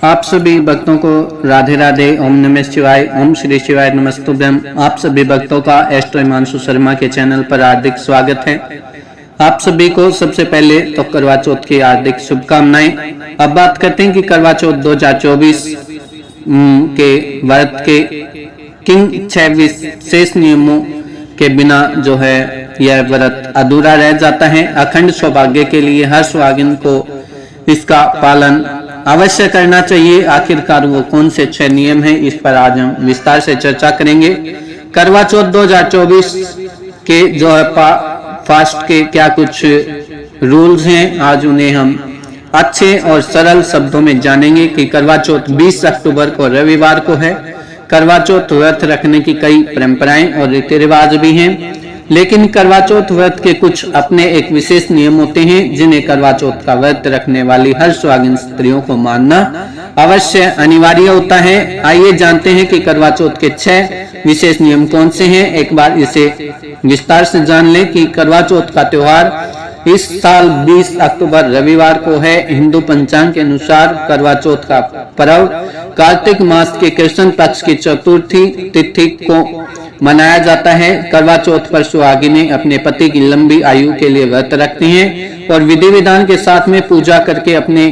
आप सभी भक्तों को राधे राधे, ओम नमः शिवाय, ओम श्री शिवाय नमस्तुभ्यम। आप सभी भक्तों का एस्ट्रो हिमांशु शर्मा के चैनल पर हार्दिक स्वागत है। आप सभी को सबसे पहले तो करवा चौथ की हार्दिक शुभकामनाएं। अब बात करते हैं कि करवा चौथ 2024 के व्रत के किन 6 विशेष नियमों के बिना जो है यह व्रत अधूरा रह जाता है। अखंड सौभाग्य के लिए हर सुहागिन को इसका पालन अवश्य करना चाहिए। आखिरकार वो कौन से 6 नियम हैं, इस पर आज हम विस्तार से चर्चा करेंगे। करवा चौथ 2024 के जो है फास्ट के क्या कुछ रूल्स हैं, आज उन्हें हम अच्छे और सरल शब्दों में जानेंगे कि करवा चौथ 20 अक्टूबर को रविवार को है। करवा चौथ व्रत रखने की कई परंपराएं और रीति रिवाज भी हैं, लेकिन करवा चौथ व्रत के कुछ अपने एक विशेष नियम होते हैं जिन्हें करवा चौथ का व्रत रखने वाली हर सुहागिन स्त्रियों को मानना अवश्य अनिवार्य होता है। आइए जानते हैं कि करवा चौथ के 6 विशेष नियम कौन से हैं। एक बार इसे विस्तार से जान लें कि करवा चौथ का त्योहार इस साल 20 अक्टूबर रविवार को है। हिंदू पंचांग के अनुसार करवा चौथ का पर्व कार्तिक मास के कृष्ण पक्ष की चतुर्थी तिथि को मनाया जाता है। करवा चौथ पर सुहागिनें अपने पति की लंबी आयु के लिए व्रत रखती हैं और विधि विधान के साथ में पूजा करके अपने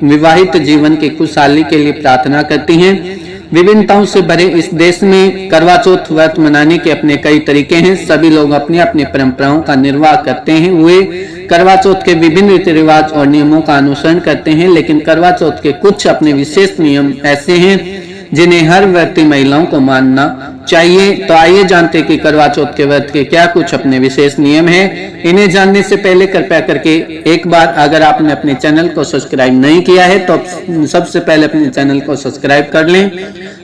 विवाहित जीवन की खुशहाली के लिए प्रार्थना करती हैं। विभिन्नताओं से भरे इस देश में करवा चौथ व्रत मनाने के अपने कई तरीके हैं। सभी लोग अपनी अपनी परंपराओं का निर्वाह करते हैं। वे करवा चौथ के विभिन्न रीति रिवाज और नियमों का अनुसरण करते हैं, लेकिन करवा चौथ के कुछ अपने विशेष नियम ऐसे हैं जिन्हें हर व्रती महिलाओं को मानना चाहिए। तो आइए जानते हैं कि करवा चौथ के व्रत के क्या कुछ अपने विशेष नियम हैं। इन्हें जानने से पहले कृपया करके एक बार अगर आपने अपने चैनल को सब्सक्राइब नहीं किया है तो सबसे पहले अपने चैनल को सब्सक्राइब कर लें,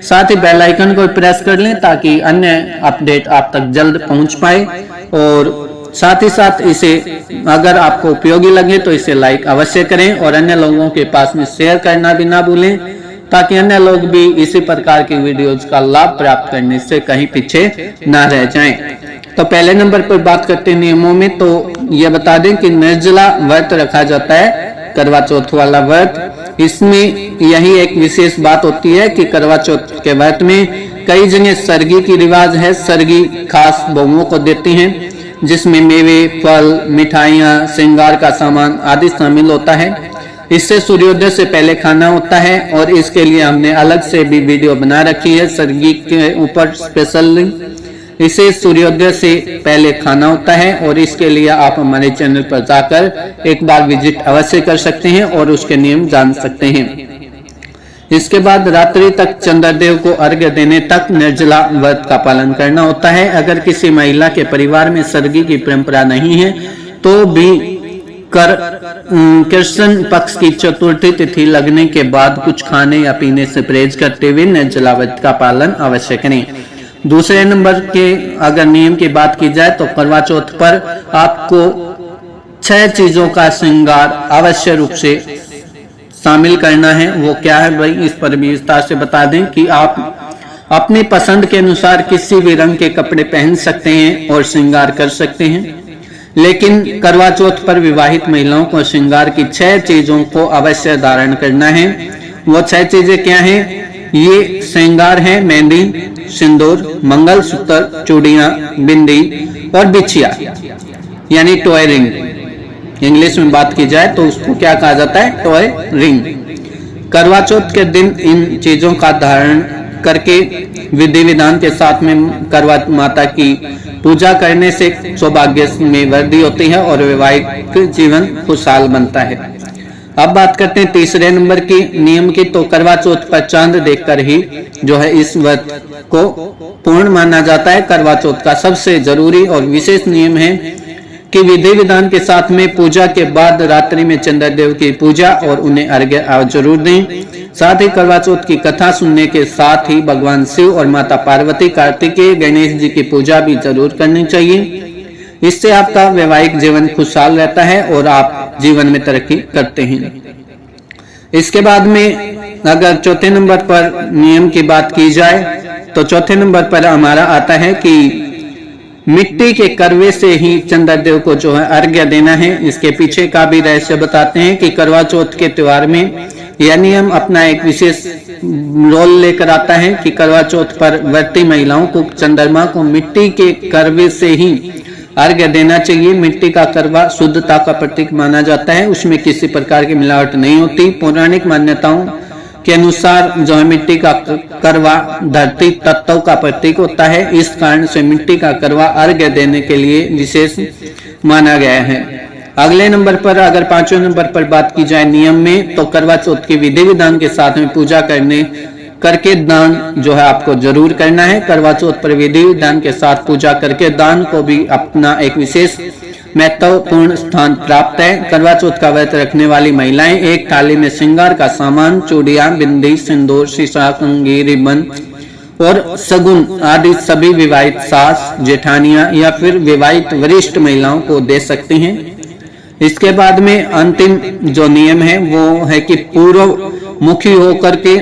साथ ही बेल आइकन को प्रेस कर लें ताकि अन्य अपडेट आप तक जल्द पहुंच पाए। और साथ ही साथ इसे अगर आपको उपयोगी लगे तो इसे लाइक अवश्य करें और अन्य लोगों के पास में शेयर करना भी ना भूलें ताकि अन्य लोग भी इसी प्रकार की वीडियोज का लाभ प्राप्त करने से कहीं पीछे ना रह जाएं। तो पहले नंबर पर बात करते हैं नियमों में, तो ये बता दें कि निर्जला व्रत रखा जाता है, करवा चौथ वाला व्रत। इसमें यही एक विशेष बात होती है कि करवा चौथ के व्रत में कई जगह सरगी की रिवाज है। सरगी खास बहुओं को देती हैं जिसमें मेवे, फल, मिठाइयाँ, श्रृंगार का सामान आदि शामिल होता है। इससे सूर्योदय से पहले खाना होता है और इसके लिए हमने अलग से भी वीडियो बना रखी है सरगी के ऊपर स्पेशल। इसे सूर्योदय से पहले खाना होता है और इसके लिए आप हमारे चैनल पर जाकर एक बार विजिट अवश्य कर सकते हैं और उसके नियम जान सकते हैं। इसके बाद रात्रि तक चंद्रदेव को अर्घ्य देने तक निर्जला व्रत का पालन करना होता है। अगर किसी महिला के परिवार में सरगी की परंपरा नहीं है तो भी कृष्ण पक्ष की चतुर्थी तिथि लगने के बाद कुछ खाने या पीने से परहेज करते हुए निर्जला व्रत का पालन अवश्य करें। दूसरे नंबर के अगर नियम की बात की जाए तो करवा चौथ पर आपको 6 चीजों का श्रृंगार अवश्य रूप से शामिल करना है। वो क्या है भाई, इस पर भी विस्तार से बता दें कि आप अपनी पसंद के अनुसार किसी भी रंग के कपड़े पहन सकते हैं और श्रृंगार कर सकते हैं, लेकिन करवा चौथ पर विवाहित महिलाओं को श्रृंगार की 6 चीजों को अवश्य धारण करना है। वो 6 चीजें क्या हैं? ये श्रृंगार है मेहंदी, सिंदूर, मंगलसूत्र, चूड़ियां, बिंदी और बिछिया यानी टॉय रिंग। इंग्लिश में बात की जाए तो उसको क्या कहा जाता है? Toy ring. करवा चौथ के दिन इन चीजों का धारण करके विधि विधान के साथ में करवा माता की पूजा करने से सौभाग्य में वृद्धि होती है और वैवाहिक जीवन खुशहाल बनता है। अब बात करते हैं तीसरे नंबर की नियम की, तो करवा चौथ पर चांद देखकर ही जो है इस व्रत को पूर्ण माना जाता है। करवा चौथ का सबसे जरूरी और विशेष नियम है कि विधि विधान के साथ में पूजा के बाद रात्रि में चंद्रदेव की पूजा और उन्हें अर्घ्य जरूर दें। साथ ही करवा चौथ की कथा सुनने के साथ ही भगवान शिव और माता पार्वती, कार्तिकेय, गणेश जी की पूजा भी जरूर करनी चाहिए। इससे आपका वैवाहिक जीवन खुशहाल रहता है और आप जीवन में तरक्की करते हैं। इसके बाद में अगर चौथे नंबर पर नियम की बात की जाए तो चौथे नंबर पर हमारा आता है कि मिट्टी के करवे से ही चंद्रदेव को जो है अर्घ्य देना है। इसके पीछे का भी रहस्य बताते हैं कि करवा चौथ के त्योहार में यह नियम अपना एक विशेष रोल लेकर आता है कि करवा चौथ पर व्रती महिलाओं को चंद्रमा को मिट्टी के करवे से ही अर्घ्य देना चाहिए। मिट्टी का करवा शुद्धता का प्रतीक माना जाता है, उसमें किसी प्रकार की मिलावट नहीं होती। पौराणिक मान्यताओं के अनुसार जो है मिट्टी का करवा धरती तत्व का प्रतीक होता है, इस कारण से मिट्टी का करवा अर्घ्य देने के लिए विशेष माना गया है। अगले नंबर पर अगर 5वें नंबर पर बात की जाए नियम में, तो करवा चौथ के विधि विधान के साथ में पूजा करके दान जो है आपको जरूर करना है। करवा चौथ पर विधि विधान के साथ पूजा करके दान को भी अपना एक विशेष महत्वपूर्ण स्थान प्राप्त है। करवा चौथ का व्रत रखने वाली महिलाएं एक थाली में श्रृंगार का सामान, चूड़ियां, बिंदी, सिंदूर, शीशा, कंघी, रिबन और सगुन आदि सभी विवाहित सास, जेठानियां या फिर विवाहित वरिष्ठ महिलाओं को दे सकती हैं। इसके बाद में अंतिम जो नियम है वो है कि पूर्व मुखी होकर के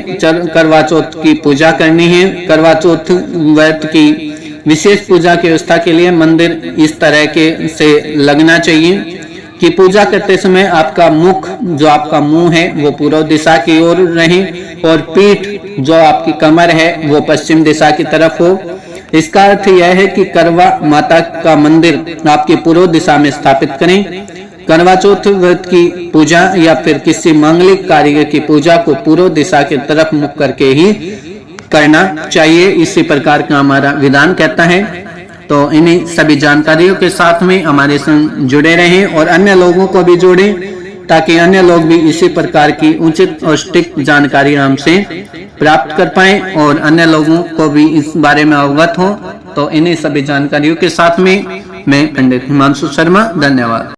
करवा चौथ की पूजा करनी है। करवा चौथ व्रत की विशेष पूजा की व्यवस्था के लिए मंदिर इस तरह के से लगना चाहिए कि पूजा करते समय आपका मुख जो आपका मुंह है वो पूर्व दिशा की ओर रहे और पीठ जो आपकी कमर है वो पश्चिम दिशा की तरफ हो। इसका अर्थ यह है कि करवा माता का मंदिर आपकी पूर्व दिशा में स्थापित करें। करवा चौथ व्रत की पूजा या फिर किसी मांगलिक कार्य की पूजा को पूर्व दिशा की तरफ मुख करके ही करना चाहिए, इसी प्रकार का हमारा विधान कहता है। तो इन्हीं सभी जानकारियों के साथ में हमारे संग जुड़े रहें और अन्य लोगों को भी जोड़ें ताकि अन्य लोग भी इसी प्रकार की उचित और सटीक जानकारी हमसे प्राप्त कर पाएं और अन्य लोगों को भी इस बारे में अवगत हो। तो इन्हीं सभी जानकारियों के साथ में मैं पंडित हिमांशु शर्मा, धन्यवाद।